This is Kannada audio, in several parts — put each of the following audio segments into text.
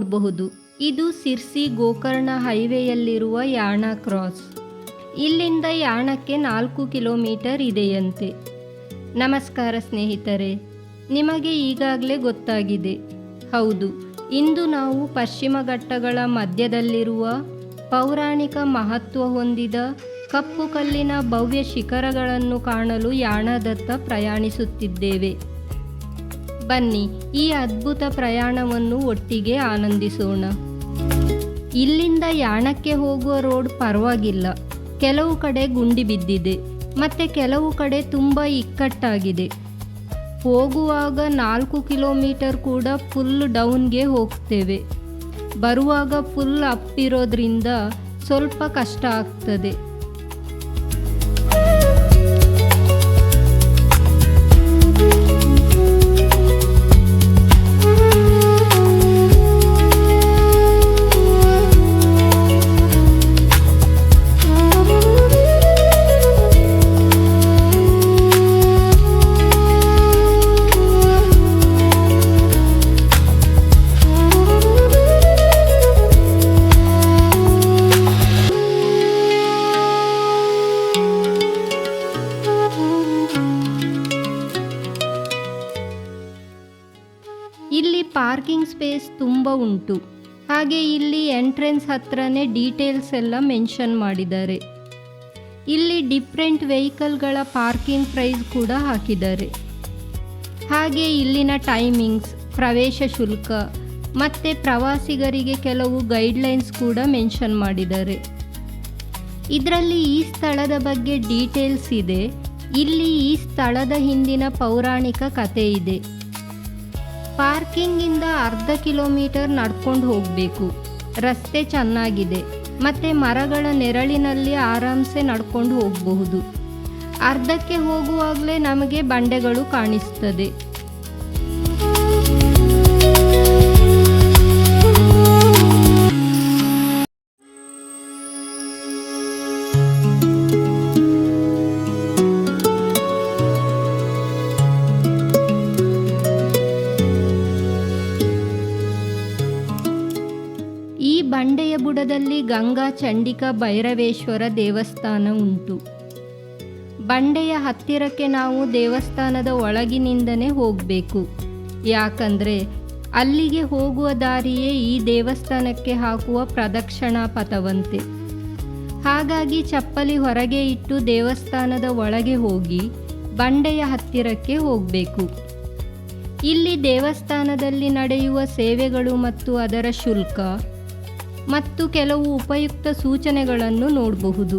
ನೋಡಬಹುದು. ಇದು ಸಿರ್ಸಿ ಗೋಕರ್ಣ ಹೈವೇಯಲ್ಲಿರುವ ಯಾಣ ಕ್ರಾಸ್. ಇಲ್ಲಿಂದ ಯಾಣಕ್ಕೆ 4 ಕಿಲೋಮೀಟರ್ ಇದೆಯಂತೆ. ನಮಸ್ಕಾರ ಸ್ನೇಹಿತರೆ, ನಿಮಗೆ ಈಗಾಗಲೇ ಗೊತ್ತಾಗಿದೆ. ಹೌದು, ಇಂದು ನಾವು ಪಶ್ಚಿಮ ಘಟ್ಟಗಳ ಮಧ್ಯದಲ್ಲಿರುವ ಪೌರಾಣಿಕ ಮಹತ್ವ ಹೊಂದಿದ ಕಪ್ಪು ಕಲ್ಲಿನ ಭವ್ಯ ಶಿಖರಗಳನ್ನು ಕಾಣಲು ಯಾಣದತ್ತ ಪ್ರಯಾಣಿಸುತ್ತಿದ್ದೇವೆ. ಬನ್ನಿ, ಈ ಅದ್ಭುತ ಪ್ರಯಾಣವನ್ನು ಒಟ್ಟಿಗೆ ಆನಂದಿಸೋಣ. ಇಲ್ಲಿಂದ ಯಾಣಕ್ಕೆ ಹೋಗುವ ರೋಡ್ ಪರವಾಗಿಲ್ಲ. ಕೆಲವು ಕಡೆ ಗುಂಡಿ ಬಿದ್ದಿದೆ ಮತ್ತು ಕೆಲವು ಕಡೆ ತುಂಬ ಇಕ್ಕಟ್ಟಾಗಿದೆ. ಹೋಗುವಾಗ 4 ಕಿಲೋಮೀಟರ್ ಕೂಡ ಫುಲ್ ಡೌನ್ಗೆ ಹೋಗ್ತೇವೆ. ಬರುವಾಗ ಫುಲ್ ಅಪ್ ಇರೋದ್ರಿಂದ ಸ್ವಲ್ಪ ಕಷ್ಟ ಆಗ್ತದೆ. ಇಲ್ಲಿ ಪಾರ್ಕಿಂಗ್ ಸ್ಪೇಸ್ ತುಂಬ ಉಂಟು. ಹಾಗೆ ಇಲ್ಲಿ ಎಂಟ್ರೆನ್ಸ್ ಹತ್ರನೇ ಡೀಟೇಲ್ಸ್ ಎಲ್ಲ ಮೆನ್ಷನ್ ಮಾಡಿದ್ದಾರೆ. ಇಲ್ಲಿ ಡಿಫ್ರೆಂಟ್ ವೆಹಿಕಲ್ಗಳ ಪಾರ್ಕಿಂಗ್ ಪ್ರೈಸ್ ಕೂಡ ಹಾಕಿದ್ದಾರೆ. ಹಾಗೆ ಇಲ್ಲಿನ ಟೈಮಿಂಗ್ಸ್, ಪ್ರವೇಶ ಶುಲ್ಕ ಮತ್ತು ಪ್ರವಾಸಿಗರಿಗೆ ಕೆಲವು ಗೈಡ್ಲೈನ್ಸ್ ಕೂಡ ಮೆನ್ಷನ್ ಮಾಡಿದ್ದಾರೆ. ಇದರಲ್ಲಿ ಈ ಸ್ಥಳದ ಬಗ್ಗೆ ಡೀಟೇಲ್ಸ್ ಇದೆ. ಇಲ್ಲಿ ಈ ಸ್ಥಳದ ಹಿಂದಿನ ಪೌರಾಣಿಕ ಕಥೆ ಇದೆ. ಪಾರ್ಕಿಂಗಿಂದ ಅರ್ಧ ಕಿಲೋಮೀಟರ್ ನಡ್ಕೊಂಡು ಹೋಗಬೇಕು. ರಸ್ತೆ ಚೆನ್ನಾಗಿದೆ ಮತ್ತು ಮರಗಳ ನೆರಳಿನಲ್ಲಿ ಆರಾಮ್ಸೆ ನಡ್ಕೊಂಡು ಹೋಗಬಹುದು. ಅರ್ಧಕ್ಕೆ ಹೋಗುವಾಗಲೇ ನಮಗೆ ಬಂಡೆಗಳು ಕಾಣಿಸ್ತದೆ. ಈ ಬಂಡೆಯ ಬುಡದಲ್ಲಿ ಗಂಗಾ ಚಂಡಿಕಾ ಭೈರವೇಶ್ವರ ದೇವಸ್ಥಾನ ಉಂಟು. ಬಂಡೆಯ ಹತ್ತಿರಕ್ಕೆ ನಾವು ದೇವಸ್ಥಾನದ ಒಳಗಿನಿಂದನೇ ಹೋಗಬೇಕು. ಯಾಕಂದರೆ ಅಲ್ಲಿಗೆ ಹೋಗುವ ದಾರಿಯೇ ಈ ದೇವಸ್ಥಾನಕ್ಕೆ ಹಾಕುವ ಪ್ರದಕ್ಷಿಣಾ ಪಥವಂತೆ. ಹಾಗಾಗಿ ಚಪ್ಪಲಿ ಹೊರಗೆ ಇಟ್ಟು ದೇವಸ್ಥಾನದ ಒಳಗೆ ಹೋಗಿ ಬಂಡೆಯ ಹತ್ತಿರಕ್ಕೆ ಹೋಗಬೇಕು. ಇಲ್ಲಿ ದೇವಸ್ಥಾನದಲ್ಲಿ ನಡೆಯುವ ಸೇವೆಗಳು ಮತ್ತು ಅದರ ಶುಲ್ಕ ಮತ್ತು ಕೆಲವು ಉಪಯುಕ್ತ ಸೂಚನೆಗಳನ್ನು ನೋಡಬಹುದು.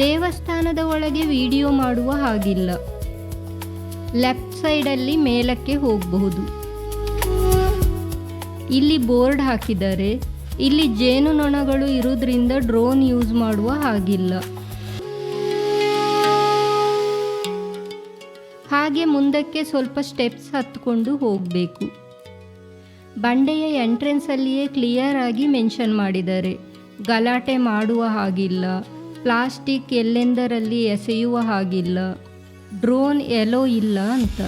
ದೇವಸ್ಥಾನದ ಒಳಗೆ ವಿಡಿಯೋ ಮಾಡುವ ಹಾಗಿಲ್ಲ. ಲೆಫ್ಟ್ ಸೈಡಲ್ಲಿ ಮೇಲಕ್ಕೆ ಹೋಗಬಹುದು. ಇಲ್ಲಿ ಬೋರ್ಡ್ ಹಾಕಿದ್ದಾರೆ. ಇಲ್ಲಿ ಜೇನುನೊಣಗಳು ಇರುವುದರಿಂದ ಡ್ರೋನ್ ಯೂಸ್ ಮಾಡುವ ಹಾಗಿಲ್ಲ. ಹಾಗೆ ಮುಂದಕ್ಕೆ ಸ್ವಲ್ಪ ಸ್ಟೆಪ್ಸ್ ಹತ್ಕೊಂಡು ಹೋಗಬೇಕು. ಬಂಡೆಯ ಎಂಟ್ರೆನ್ಸಲ್ಲಿಯೇ ಕ್ಲಿಯರ್ ಆಗಿ ಮೆನ್ಷನ್ ಮಾಡಿದ್ದಾರೆ. ಗಲಾಟೆ ಮಾಡುವ ಹಾಗಿಲ್ಲ, ಪ್ಲಾಸ್ಟಿಕ್ ಎಲ್ಲೆಂದರಲ್ಲಿ ಎಸೆಯುವ ಹಾಗಿಲ್ಲ, ಡ್ರೋನ್ ಎಲೋ ಇಲ್ಲ ಅಂತ.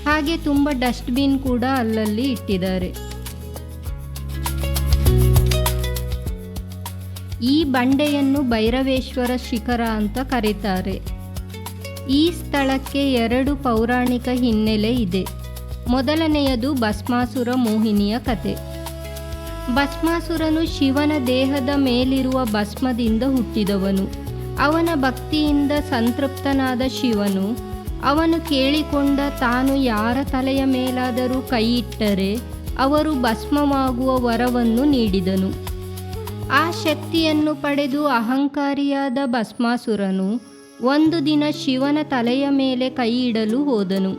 ಹಾಗೆ ತುಂಬ ಡಸ್ಟ್ಬಿನ್ ಕೂಡ ಅಲ್ಲಲ್ಲಿ ಇಟ್ಟಿದ್ದಾರೆ. ಈ ಬಂಡೆಯನ್ನು ಭೈರವೇಶ್ವರ ಶಿಖರ ಅಂತ ಕರೀತಾರೆ. ಈ ಸ್ಥಳಕ್ಕೆ 2 ಪೌರಾಣಿಕ ಹಿನ್ನೆಲೆ ಇದೆ. ಮೊದಲನೆಯದು ಭಸ್ಮಾಸುರ ಮೋಹಿನಿಯ ಕತೆ. ಭಸ್ಮಾಸುರನು ಶಿವನ ದೇಹದ ಮೇಲಿರುವ ಭಸ್ಮದಿಂದ ಹುಟ್ಟಿದವನು. ಅವನ ಭಕ್ತಿಯಿಂದ ಸಂತೃಪ್ತನಾದ ಶಿವನು ಅವನು ಕೇಳಿಕೊಂಡ ತಾನು ಯಾರ ತಲೆಯ ಮೇಲಾದರೂ ಕೈ ಇಟ್ಟರೆ ಅವರು ಭಸ್ಮವಾಗುವ ವರವನ್ನು ನೀಡಿದನು. ಆ ಶಕ್ತಿಯನ್ನು ಪಡೆದು ಅಹಂಕಾರಿಯಾದ ಭಸ್ಮಾಸುರನು ಒಂದು ದಿನ ಶಿವನ ತಲೆಯ ಮೇಲೆ ಕೈ ಇಡಲು ಹೋದನು.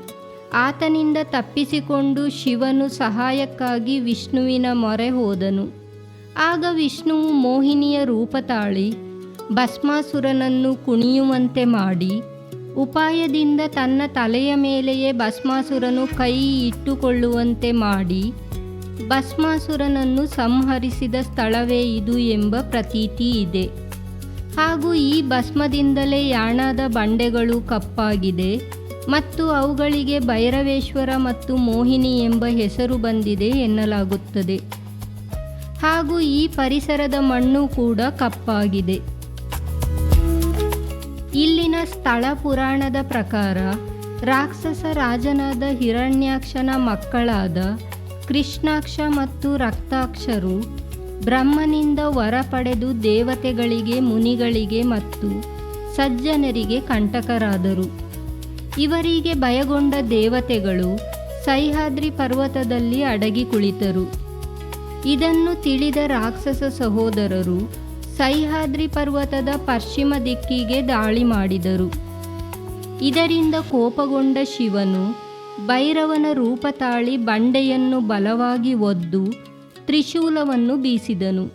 ಆತನಿಂದ ತಪ್ಪಿಸಿಕೊಂಡು ಶಿವನು ಸಹಾಯಕ್ಕಾಗಿ ವಿಷ್ಣುವಿನ ಮೊರೆ ಹೋದನು. ಆಗ ವಿಷ್ಣುವು ಮೋಹಿನಿಯ ರೂಪ ತಾಳಿ ಭಸ್ಮಾಸುರನನ್ನು ಕುಣಿಯುವಂತೆ ಮಾಡಿ ಉಪಾಯದಿಂದ ತನ್ನ ತಲೆಯ ಮೇಲೆಯೇ ಭಸ್ಮಾಸುರನು ಕೈ ಇಟ್ಟುಕೊಳ್ಳುವಂತೆ ಮಾಡಿ ಭಸ್ಮಾಸುರನನ್ನು ಸಂಹರಿಸಿದ ಸ್ಥಳವೇ ಇದು ಎಂಬ ಪ್ರತೀತಿ ಇದೆ. ಹಾಗೂ ಈ ಭಸ್ಮದಿಂದಲೇ ಯಾಣದ ಬಂಡೆಗಳು ಕಪ್ಪಾಗಿದೆ ಮತ್ತು ಅವುಗಳಿಗೆ ಭೈರವೇಶ್ವರ ಮತ್ತು ಮೋಹಿನಿ ಎಂಬ ಹೆಸರು ಬಂದಿದೆ ಎನ್ನಲಾಗುತ್ತದೆ. ಹಾಗೂ ಈ ಪರಿಸರದ ಮಣ್ಣು ಕೂಡ ಕಪ್ಪಾಗಿದೆ. ಇಲ್ಲಿನ ಸ್ಥಳ ಪುರಾಣದ ಪ್ರಕಾರ ರಾಕ್ಷಸ ರಾಜನಾದ ಹಿರಣ್ಯಾಕ್ಷನ ಮಕ್ಕಳಾದ ಕೃಷ್ಣಾಕ್ಷ ಮತ್ತು ರಕ್ತಾಕ್ಷರು ಬ್ರಹ್ಮನಿಂದ ವರ ಪಡೆದು ದೇವತೆಗಳಿಗೆ, ಮುನಿಗಳಿಗೆ ಮತ್ತು ಸಜ್ಜನರಿಗೆ ಕಂಟಕರಾದರು. ಇವರಿಗೆ ಭಯಗೊಂಡ ದೇವತೆಗಳು ಸಹ್ಯಾದ್ರಿ ಪರ್ವತದಲ್ಲಿ ಅಡಗಿ ಕುಳಿತರು. ಇದನ್ನು ತಿಳಿದ ರಾಕ್ಷಸ ಸಹೋದರರು ಸಹ್ಯಾದ್ರಿ ಪರ್ವತದ ಪಶ್ಚಿಮ ದಿಕ್ಕಿಗೆ ದಾಳಿ ಮಾಡಿದರು. ಇದರಿಂದ ಕೋಪಗೊಂಡ ಶಿವನು ಭೈರವನ ರೂಪ ತಾಳಿ ಬಂಡೆಯನ್ನು ಬಲವಾಗಿ ಒದ್ದು ತ್ರಿಶೂಲವನ್ನು ಬೀಸಿದನು.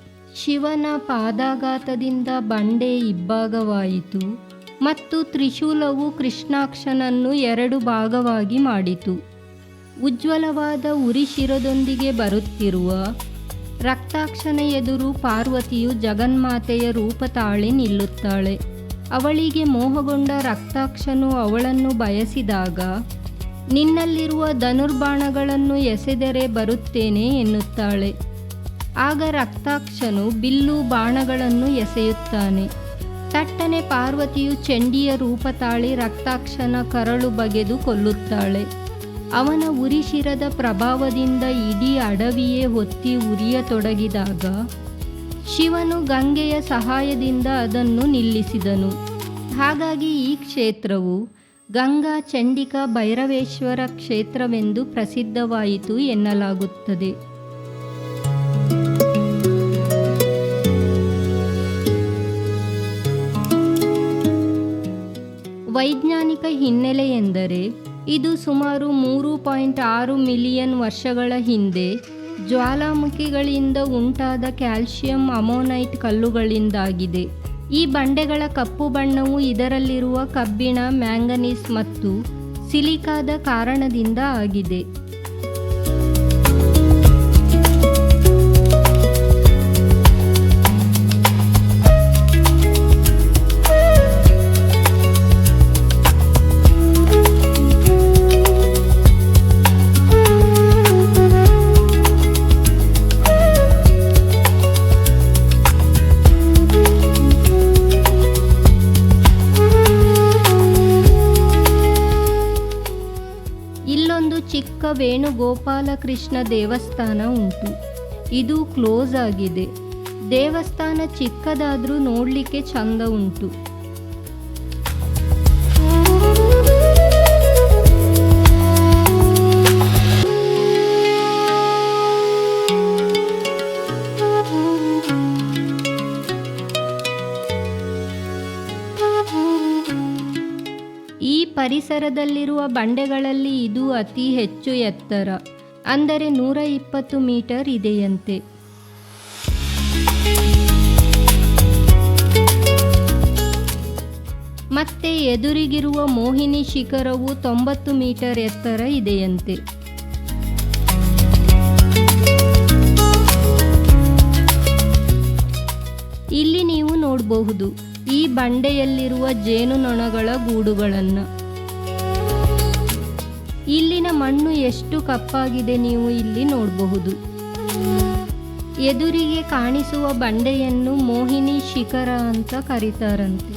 ಶಿವನ ಪಾದಾಘಾತದಿಂದ ಬಂಡೆ ಇಬ್ಬಾಗವಾಯಿತು ಮತ್ತು ತ್ರಿಶೂಲವು ಕೃಷ್ಣಾಕ್ಷನನ್ನು 2 ಭಾಗವಾಗಿ ಮಾಡಿತು. ಉಜ್ವಲವಾದ ಉರಿಶಿರದೊಂದಿಗೆ ಬರುತ್ತಿರುವ ರಕ್ತಾಕ್ಷನ ಎದುರು ಪಾರ್ವತಿಯು ಜಗನ್ಮಾತೆಯ ರೂಪ ತಾಳಿ ನಿಲ್ಲುತ್ತಾಳೆ. ಅವಳಿಗೆ ಮೋಹಗೊಂಡ ರಕ್ತಾಕ್ಷನು ಅವಳನ್ನು ಬಯಸಿದಾಗ, ನಿನ್ನಲ್ಲಿರುವ ಧನುರ್ಬಾಣಗಳನ್ನು ಎಸೆದರೆ ಬರುತ್ತೇನೆ ಎನ್ನುತ್ತಾಳೆ. ಆಗ ರಕ್ತಾಕ್ಷನು ಬಿಲ್ಲು ಬಾಣಗಳನ್ನು ಎಸೆಯುತ್ತಾನೆ. ತಟ್ಟನೆ ಪಾರ್ವತಿಯು ಚಂಡಿಯ ರೂಪ ತಾಳಿ ರಕ್ತಾಕ್ಷನ ಕರಳು ಬಗೆದು ಕೊಲ್ಲುತ್ತಾಳೆ. ಅವನ ಉರಿಶಿರದ ಪ್ರಭಾವದಿಂದ ಇಡೀ ಅಡವಿಯೇ ಹೊತ್ತಿ ಉರಿಯತೊಡಗಿದಾಗ ಶಿವನು ಗಂಗೆಯ ಸಹಾಯದಿಂದ ಅದನ್ನು ನಿಲ್ಲಿಸಿದನು. ಹಾಗಾಗಿ ಈ ಕ್ಷೇತ್ರವು ಗಂಗಾ ಚಂಡಿಕಾ ಭೈರವೇಶ್ವರ ಕ್ಷೇತ್ರವೆಂದು ಪ್ರಸಿದ್ಧವಾಯಿತು ಎನ್ನಲಾಗುತ್ತದೆ. ವೈಜ್ಞಾನಿಕ ಹಿನ್ನೆಲೆ ಎಂದರೆ ಇದು ಸುಮಾರು 3.6 ಮಿಲಿಯನ್ ವರ್ಷಗಳ ಹಿಂದೆ ಜ್ವಾಲಾಮುಖಿಗಳಿಂದ ಉಂಟಾದ ಕ್ಯಾಲ್ಸಿಯಂ ಅಮೋನೈಟ್ ಕಲ್ಲುಗಳಿಂದಾಗಿದೆ. ಈ ಬಂಡೆಗಳ ಕಪ್ಪು ಬಣ್ಣವು ಇದರಲ್ಲಿರುವ ಕಬ್ಬಿಣ, ಮ್ಯಾಂಗನೀಸ್ ಮತ್ತು ಸಿಲಿಕಾದ ಕಾರಣದಿಂದ ಆಗಿದೆ. ಇಲ್ಲೊಂದು ಚಿಕ್ಕ ವೇಣುಗೋಪಾಲಕೃಷ್ಣ ದೇವಸ್ಥಾನ ಉಂಟು. ಇದು ಕ್ಲೋಸ್ ಆಗಿದೆ. ದೇವಸ್ಥಾನ ಚಿಕ್ಕದಾದ್ರೂ ನೋಡಲಿಕ್ಕೆ ಚಂದ ಉಂಟು. ಈ ಪರಿಸರದಲ್ಲಿರುವ ಬಂಡೆಗಳಲ್ಲಿ ಇದು ಅತಿ ಹೆಚ್ಚು ಎತ್ತರ, ಅಂದರೆ 120 ಮೀಟರ್ ಇದೆಯಂತೆ. ಮತ್ತೆ ಎದುರಿಗಿರುವ ಮೋಹಿನಿ ಶಿಖರವು 90 ಮೀಟರ್ ಎತ್ತರ ಇದೆಯಂತೆ. ಇಲ್ಲಿ ನೀವು ನೋಡಬಹುದು ಈ ಬಂಡೆಯಲ್ಲಿರುವ ಜೇನುನೊಣಗಳ ಗೂಡುಗಳನ್ನು. ಇಲ್ಲಿನ ಮಣ್ಣು ಎಷ್ಟು ಕಪ್ಪಾಗಿದೆ ನೀವು ಇಲ್ಲಿ ನೋಡಬಹುದು. ಎದುರಿಗೆ ಕಾಣಿಸುವ ಬಂಡೆಯನ್ನು ಮೋಹಿನಿ ಶಿಖರ ಅಂತ ಕರೀತಾರಂತೆ.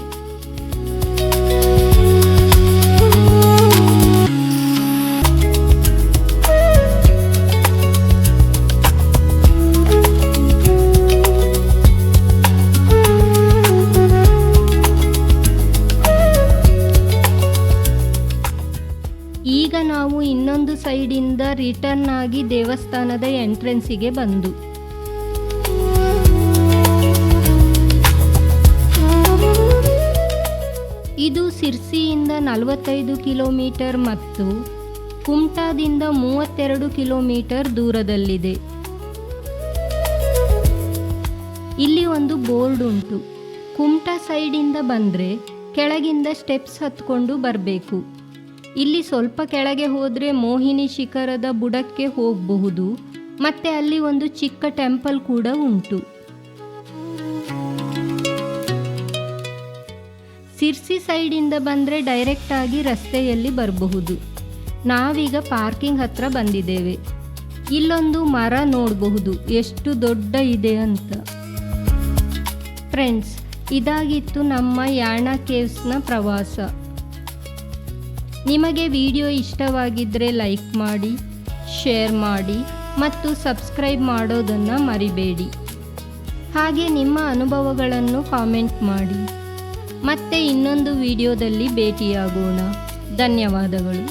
ಈಗ ನಾವು ಇನ್ನೊಂದು ಸೈಡಿಂದ ರಿಟರ್ನ್ ಆಗಿ ದೇವಸ್ಥಾನದ ಎಂಟ್ರೆನ್ಸಿಗೆ ಬಂದು ಇದು ಸಿರ್ಸಿಯಿಂದ 45 ಕಿಲೋಮೀಟರ್ ಮತ್ತು ಕುಮ್ಟಾದಿಂದ 32 ಕಿಲೋಮೀಟರ್ ದೂರದಲ್ಲಿದೆ. ಇಲ್ಲಿ ಒಂದು ಬೋರ್ಡ್ ಉಂಟು. ಕುಮ್ಟಾ ಸೈಡಿಂದ ಬಂದರೆ ಕೆಳಗಿಂದ ಸ್ಟೆಪ್ಸ್ ಹತ್ಕೊಂಡು ಬರಬೇಕು. ಇಲ್ಲಿ ಸ್ವಲ್ಪ ಕೆಳಗೆ ಹೋದರೆ ಮೋಹಿನಿ ಶಿಖರದ ಬುಡಕ್ಕೆ ಹೋಗಬಹುದು ಮತ್ತು ಅಲ್ಲಿ ಒಂದು ಚಿಕ್ಕ ಟೆಂಪಲ್ ಕೂಡ ಉಂಟು. ಸಿರ್ಸಿ ಸೈಡಿಂದ ಬಂದರೆ ಡೈರೆಕ್ಟಾಗಿ ರಸ್ತೆಯಲ್ಲಿ ಬರಬಹುದು. ನಾವೀಗ ಪಾರ್ಕಿಂಗ್ ಹತ್ರ ಬಂದಿದ್ದೇವೆ. ಇಲ್ಲೊಂದು ಮರ ನೋಡಬಹುದು ಎಷ್ಟು ದೊಡ್ಡ ಇದೆ ಅಂತ. ಫ್ರೆಂಡ್ಸ್, ಇದಾಗಿತ್ತು ನಮ್ಮ ಯಾಣ ಕೇವ್ಸ್ನ ಪ್ರವಾಸ. ನಿಮಗೆ ವಿಡಿಯೋ ಇಷ್ಟವಾಗಿದ್ದರೆ ಲೈಕ್ ಮಾಡಿ, ಶೇರ್ ಮಾಡಿ ಮತ್ತು ಸಬ್ಸ್ಕ್ರೈಬ್ ಮಾಡೋದನ್ನು ಮರಿಬೇಡಿ. ಹಾಗೆ ನಿಮ್ಮ ಅನುಭವಗಳನ್ನು ಕಾಮೆಂಟ್ ಮಾಡಿ. ಮತ್ತೆ ಇನ್ನೊಂದು ವಿಡಿಯೋದಲ್ಲಿ ಭೇಟಿಯಾಗೋಣ. ಧನ್ಯವಾದಗಳು.